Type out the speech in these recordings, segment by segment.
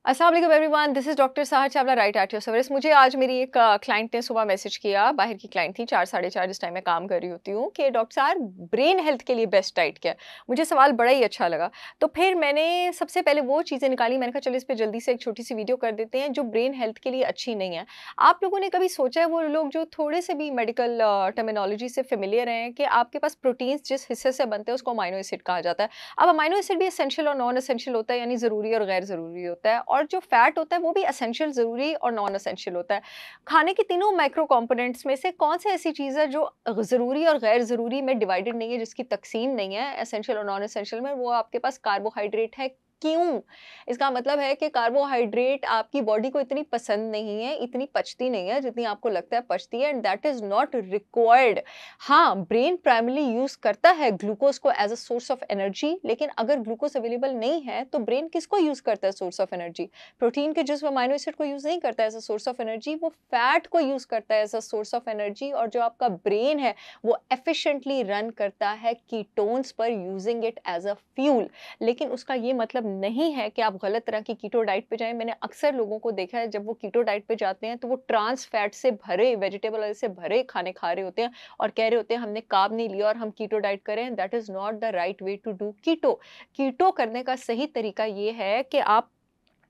अस्सलाम वालेकुम everyone, this is doctor Sahar Chawla right at your service. मुझे आज मेरी एक क्लाइंट ने सुबह मैसेज किया, बाहर की क्लाइंट थी, 4 साढ़े 4 जिस टाइम मैं काम कर रही होती हूँ, कि डॉक्टर साहब ब्रेन हेल्थ के लिए बेस्ट डाइट क्या है? मुझे सवाल बड़ा ही अच्छा लगा। तो फिर मैंने सबसे पहले वो चीज़ें निकाली, मैंने कहा चलो इस पे जल्दी से एक छोटी-सी वीडियो कर देते हैं जो ब्रेन हेल्थ के लिए अच्छी नहीं है। आप लोगों ने कभी सोचा है, वो लोग जो थोड़े से भी मेडिकल टर्मिनोलॉजी से फ़ैमिलियर हैं, कि आपके पास प्रोटीन्स जिस हिस्से से बनते हैं उसको अमाइनो एसिड कहा जाता है। अब अमाइनो एसिड भी एसेंशियल और नॉन एसेंशियल होता है, यानी ज़रूरी और गैर ज़रूरी होता है, और जो फैट होता है वो भी एसेंशियल, ज़रूरी और नॉन एसेंशियल होता है। खाने के तीनों माइक्रो कंपोनेंट्स में से कौन सी ऐसी चीज़ है जो ज़रूरी और गैर ज़रूरी में डिवाइडेड नहीं है, जिसकी तकसीम नहीं है एसेंशियल और नॉन एसेंशियल में? वो आपके पास कार्बोहाइड्रेट है। क्यों? इसका मतलब है कि कार्बोहाइड्रेट आपकी बॉडी को इतनी पसंद नहीं है, इतनी पचती नहीं है जितनी आपको लगता है पचती है, and that is not required. हाँ, ब्रेन प्राइमरली यूज़ करता है ग्लूकोज़ को as a source of energy, लेकिन अगर ग्लूकोज़ अवेलेबल नहीं है, तो ब्रेन किसको यूज़ करता है सोर्स ऑफ एनर्जी? प्रोटीन के जिस अमाइनो एसिड को यूज़ नहीं करता है as a source of energy, वो फैट को यूज़ करता है as a source of energy, और जो आपका ब्रेन है, वो एफिशिएंटली रन करता है कीटोन्स पर, using it as a fuel. लेकिन उसका ये मतलब नहीं है कि आप गलत तरह की कीटो डाइट पे जाएँ। मैंने अक्सर लोगों को देखा है, जब वो कीटो डाइट पे जाते हैं, तो वो ट्रांस फैट से भरे, वेजिटेबल ऑयल से भरे खाने खा रहे होते हैं और कह रहे होते हैं हमने कार्ब नहीं लिया और हम कीटो डाइट करें। That is not the right way to do keto. Keto करने का सही तरीका ये है कि आप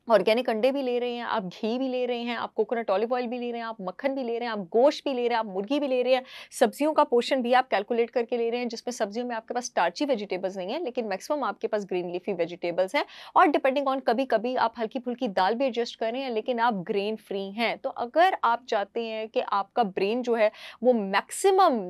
ऑर्गेनिक अंडे भी ले रहे हैं, आप घी भी ले रहे हैं, आप कोकोनट ऑलिव ऑयल भी ले रहे हैं, आप मक्खन भी ले रहे हैं, आप गोश्त भी ले रहे हैं, आप मुर्गी भी ले रहे हैं, सब्जियों का पोर्शन भी आप कैलकुलेट करके ले रहे हैं, जिसमें सब्जियों में आपके पास स्टार्ची वेजिटेबल्स नहीं है, लेकिन मैक्सिमम आपके पास ग्रीन लीफी वेजिटेबल्स हैं, और डिपेंडिंग ऑन कभी-कभी आप हल्की-फुल्की दाल भी एडजस्ट कर रहे हैं, लेकिन आप ग्रेन फ्री हैं। तो अगर आप चाहते हैं कि आपका ब्रेन जो है वो मैक्सिमम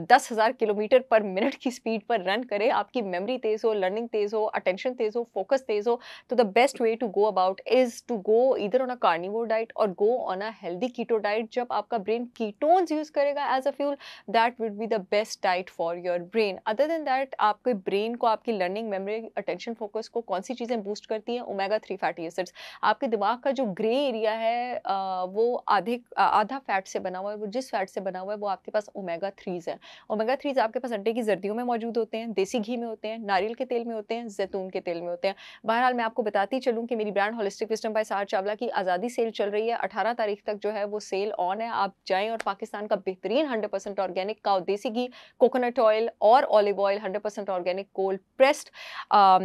10,000 किलोमीटर पर मिनट की स्पीड पर रन करे, आपकी मेमोरी तेज़ हो, लर्निंग तेज़ हो, अटेंशन तेज़ हो, फोकस तेज़ हो, तो the best way to go about is to go either on a carnivore diet or go on a healthy keto diet। जब आपका ब्रेन कीटोन्स यूज करेगा as a fuel, that would be the best diet for your brain। Other than that, आपके brain को, आपकी learning, memory, attention, focus को कौन सी चीज़ें boost करती हैं? Omega 3 fatty acids. आपके दिमाग का जो ग्रे एरिया है, वो आधा फैट से बना हुआ है। वो जिस फैट से बना हुआ है वो आपके पास ओमेगा 3s है। ओमेगा 3s आपके पास अंडे की जर्दियों में मौजूद होते हैं, देसी घी में होते हैं, नारियल के तेल में होते हैं, जैतून के तेल में होते हैं। बहरहाल, मैं आपको बताती चलूँ कि मेरी brand holistic wisdom by Sahar Chawla की आज़ादी सेल चल रही है। 18 तारीख तक जो है वो सेल ऑन है। आप जाएँ और पाकिस्तान का बेहतरीन 100% ऑर्गेनिक काऊ देसी घी, कोकोनट ऑयल और olive oil 100% organic cold pressed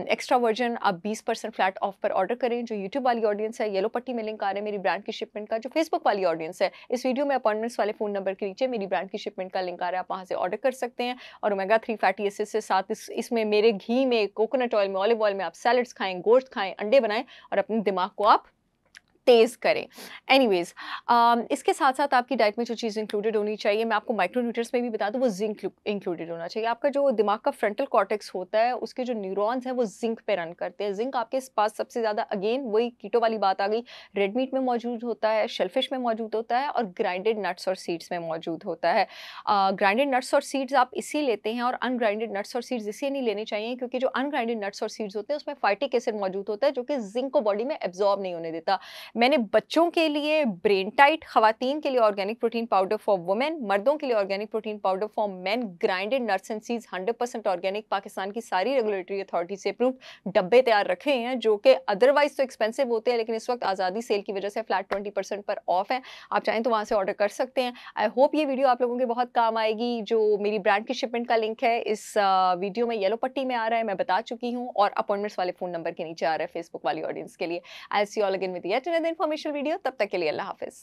extra virgin आप 20% फ्लैट ऑफ पर ऑर्डर करें। जो यूट्यूब वाली ऑडियंस है, येलो पट्टी में लिंक आ रहा है मेरी ब्रांड की शिपमेंट का। जो फेसबुक वाली ऑडियंस है, इस वीडियो में अपॉइंटमेंट्स वाले फ़ोन नंबर के नीचे मेरी ब्रांड की शिपमेंट का लिंक आ रहा है, आप वहाँ से ऑर्डर कर सकते हैं। और ओमेगा 3 फैटी एसिड्स से साथ इसमें मेरे घी में, कोकोनट ऑयल में, ऑलिव ऑयल में आप सैलड्स खाएँ, गोश्त खाएँ, अंडे बनाएँ और अपने दिमाग को आप तेज़ करें। एनीवेज़, इसके साथ-साथ आपकी डाइट में जो चीज़ इंक्लूडेड होनी चाहिए, मैं आपको माइक्रोन्यूट्रिएंट्स में भी बता दूँ, वो ज़िंक इंक्लूडेड होना चाहिए। आपका जो दिमाग का फ्रंटल कॉर्टेक्स होता है, उसके जो न्यूरॉन्स हैं, वो ज़िंक पे रन करते हैं। ज़िंक आपके पास सबसे ज़्यादा, अगेन वही कीटो वाली बात आ गई, रेड मीट में मौजूद होता है, शेलफिश में मौजूद होता है और ग्राइंडेड नट्स और सीड्स में मौजूद होता है। ग्राइंडेड नट्स और सीड्स आप इसलिए लेते हैं और अनग्राइंडेड नट्स और सीड्स इसलिए नहीं लेने चाहिए, क्योंकि जो अनग्राइंडेड नट्स और सीड्स होते हैं, उसमें फाइटिक एसिड मौजूद होता है, जो कि ज़िंक को बॉडी में एब्ज़ॉर्ब नहीं होने देता। मैंने बच्चों के लिए ब्रेन टाइट, खवातीन के लिए organic protein powder for women, मर्दों के लिए organic protein powder for main, grinded nuts and seeds 100% organic, Pakistan की सारी रेगुलेटरी अथॉरिटी से अप्रूव्ड डब्बे तैयार रखे हैं, जो कि अदरवाइज तो एक्सपेंसिव होते हैं, लेकिन इस वक्त आज़ादी सेल की वजह से फ्लैट 20% पर ऑफ है। आप चाहें तो वहाँ से ऑर्डर कर सकते हैं। आई होप ये वीडियो आप लोगों के बहुत काम आएगी। जो मेरी ब्रांड की शिपमेंट का लिंक है, इस वीडियो में येलो पट्टी में आ रहा है, मैं बता चुकी हूँ, और अपॉइंटमेंट्स वाले फ़ोन नंबर के नीचे आ रहा है फेसबुक वाली ऑडियंस के लिए। I see you all again with yet another informational video. तब तक के लिए अल्लाह हाफ़िज़।